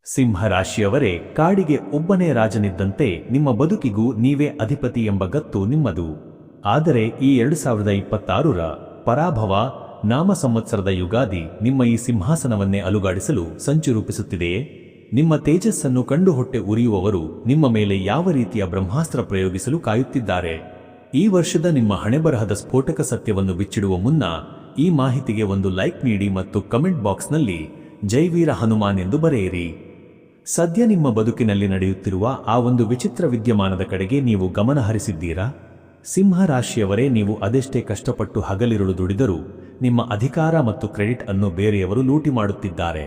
ಸಿಂಹ ರಾಶಿಯವರೇ, ಕಾಡಿಗೆ ಒಬ್ಬನೇ ರಾಜನಿದ್ದಂತೆ ನಿಮ್ಮ ಬದುಕಿಗೂ ನೀವೇ ಅಧಿಪತಿ ಎಂಬ ಗತ್ತು ನಿಮ್ಮದು. ಆದರೆ ಈ 2026ರ ಪರಾಭವ ನಾಮ ಸಂವತ್ಸರದ ಯುಗಾದಿ ನಿಮ್ಮ ಈ ಸಿಂಹಾಸನವನ್ನೇ ಅಲುಗಾಡಿಸಲು ಸಂಚು ರೂಪಿಸುತ್ತಿದೆಯೇ? ನಿಮ್ಮ ತೇಜಸ್ಸನ್ನು ಕಂಡು ಹೊಟ್ಟೆ ಉರಿಯುವವರು ನಿಮ್ಮ ಮೇಲೆ ಯಾವ ರೀತಿಯ ಬ್ರಹ್ಮಾಸ್ತ್ರ ಪ್ರಯೋಗಿಸಲು ಕಾಯುತ್ತಿದ್ದಾರೆ? ಈ ವರ್ಷದ ನಿಮ್ಮ ಹಣೆಬರಹದ ಸ್ಫೋಟಕ ಸತ್ಯವನ್ನು ಬಿಚ್ಚಿಡುವ ಮುನ್ನ ಈ ಮಾಹಿತಿಗೆ ಒಂದು ಲೈಕ್ ನೀಡಿ ಮತ್ತು ಕಮೆಂಟ್ ಬಾಕ್ಸ್ನಲ್ಲಿ ಜೈ ವೀರ ಹನುಮಾನ್ ಎಂದು ಬರೆಯಿರಿ. ಸದ್ಯ ನಿಮ್ಮ ಬದುಕಿನಲ್ಲಿ ನಡೆಯುತ್ತಿರುವ ಆ ಒಂದು ವಿಚಿತ್ರ ವಿದ್ಯಮಾನದ ಕಡೆಗೆ ನೀವು ಗಮನ ಹರಿಸಿದ್ದೀರಾ? ಸಿಂಹ ರಾಶಿಯವರೇ, ನೀವು ಅದೆಷ್ಟೇ ಕಷ್ಟಪಟ್ಟು ಹಗಲಿರುಳು ದುಡಿದರೂ ನಿಮ್ಮ ಅಧಿಕಾರ ಮತ್ತು ಕ್ರೆಡಿಟ್ ಅನ್ನು ಬೇರೆಯವರು ಲೂಟಿ ಮಾಡುತ್ತಿದ್ದಾರೆ.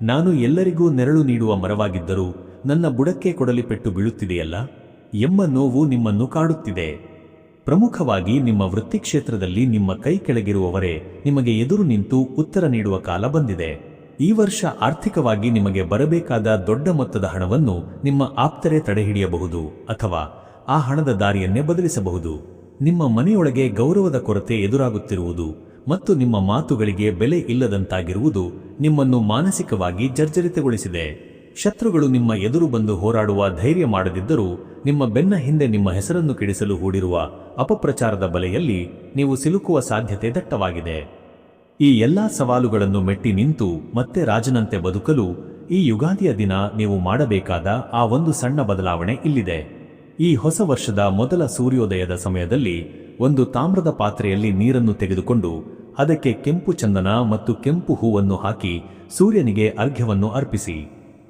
ನಾನು ಎಲ್ಲರಿಗೂ ನೆರಳು ನೀಡುವ ಮರವಾಗಿದ್ದರೂ ನನ್ನ ಬುಡಕ್ಕೆ ಕೊಡಲಿ ಪೆಟ್ಟು ಬೀಳುತ್ತಿದೆಯಲ್ಲ ಎಂಬ ನೋವು ನಿಮ್ಮನ್ನು ಕಾಡುತ್ತಿದೆ. ಪ್ರಮುಖವಾಗಿ ನಿಮ್ಮ ವೃತ್ತಿ ಕ್ಷೇತ್ರದಲ್ಲಿ ನಿಮ್ಮ ಕೈ ಕೆಳಗಿರುವವರೇ ನಿಮಗೆ ಎದುರು ನಿಂತು ಉತ್ತರ ನೀಡುವ ಕಾಲ ಬಂದಿದೆ. ಈ ವರ್ಷ ಆರ್ಥಿಕವಾಗಿ ನಿಮಗೆ ಬರಬೇಕಾದ ದೊಡ್ಡ ಮೊತ್ತದ ಹಣವನ್ನು ನಿಮ್ಮ ಆಪ್ತರೇ ತಡೆಹಿಡಿಯಬಹುದು ಅಥವಾ ಆ ಹಣದ ದಾರಿಯನ್ನೇ ಬದಲಿಸಬಹುದು. ನಿಮ್ಮ ಮನೆಯೊಳಗೆ ಗೌರವದ ಕೊರತೆ ಎದುರಾಗುತ್ತಿರುವುದು ಮತ್ತು ನಿಮ್ಮ ಮಾತುಗಳಿಗೆ ಬೆಲೆ ಇಲ್ಲದಂತಾಗಿರುವುದು ನಿಮ್ಮನ್ನು ಮಾನಸಿಕವಾಗಿ ಜರ್ಜರಿತಗೊಳಿಸಿದೆ. ಶತ್ರುಗಳು ನಿಮ್ಮ ಎದುರು ಬಂದು ಹೋರಾಡುವ ಧೈರ್ಯ ಮಾಡದಿದ್ದರೂ ನಿಮ್ಮ ಬೆನ್ನ ಹಿಂದೆ ನಿಮ್ಮ ಹೆಸರನ್ನು ಕೆಡಿಸಲು ಹೂಡಿರುವ ಅಪಪ್ರಚಾರದ ಬಲೆಯಲ್ಲಿ ನೀವು ಸಿಲುಕುವ ಸಾಧ್ಯತೆ ದಟ್ಟವಾಗಿದೆ. ಈ ಎಲ್ಲಾ ಸವಾಲುಗಳನ್ನು ಮೆಟ್ಟಿ ನಿಂತು ಮತ್ತೆ ರಾಜನಂತೆ ಬದುಕಲು ಈ ಯುಗಾದಿಯ ದಿನ ನೀವು ಮಾಡಬೇಕಾದ ಆ ಒಂದು ಸಣ್ಣ ಬದಲಾವಣೆ ಇಲ್ಲಿದೆ. ಈ ಹೊಸ ವರ್ಷದ ಮೊದಲ ಸೂರ್ಯೋದಯದ ಸಮಯದಲ್ಲಿ ಒಂದು ತಾಮ್ರದ ಪಾತ್ರೆಯಲ್ಲಿ ನೀರನ್ನು ತೆಗೆದುಕೊಂಡು ಅದಕ್ಕೆ ಕೆಂಪು ಚಂದನ ಮತ್ತು ಕೆಂಪು ಹೂವನ್ನು ಹಾಕಿ ಸೂರ್ಯನಿಗೆ ಅರ್ಘ್ಯವನ್ನು ಅರ್ಪಿಸಿ.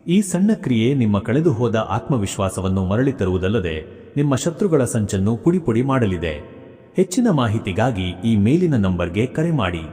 ಈ ಸಣ್ಣ ಕ್ರಿಯೆ ನಿಮ್ಮ ಕಳೆದುಹೋದ ಆತ್ಮವಿಶ್ವಾಸವನ್ನು ಮರಳಿ ತರುವುದಲ್ಲದೆ ನಿಮ್ಮ ಶತ್ರುಗಳ ಸಂಚನ್ನು ಪುಡಿ ಮಾಡಲಿದೆ. ಹೆಚ್ಚಿನ ಮಾಹಿತಿಗಾಗಿ ಈ ಮೇಲಿನ ನಂಬರ್ಗೆ ಕರೆ ಮಾಡಿ.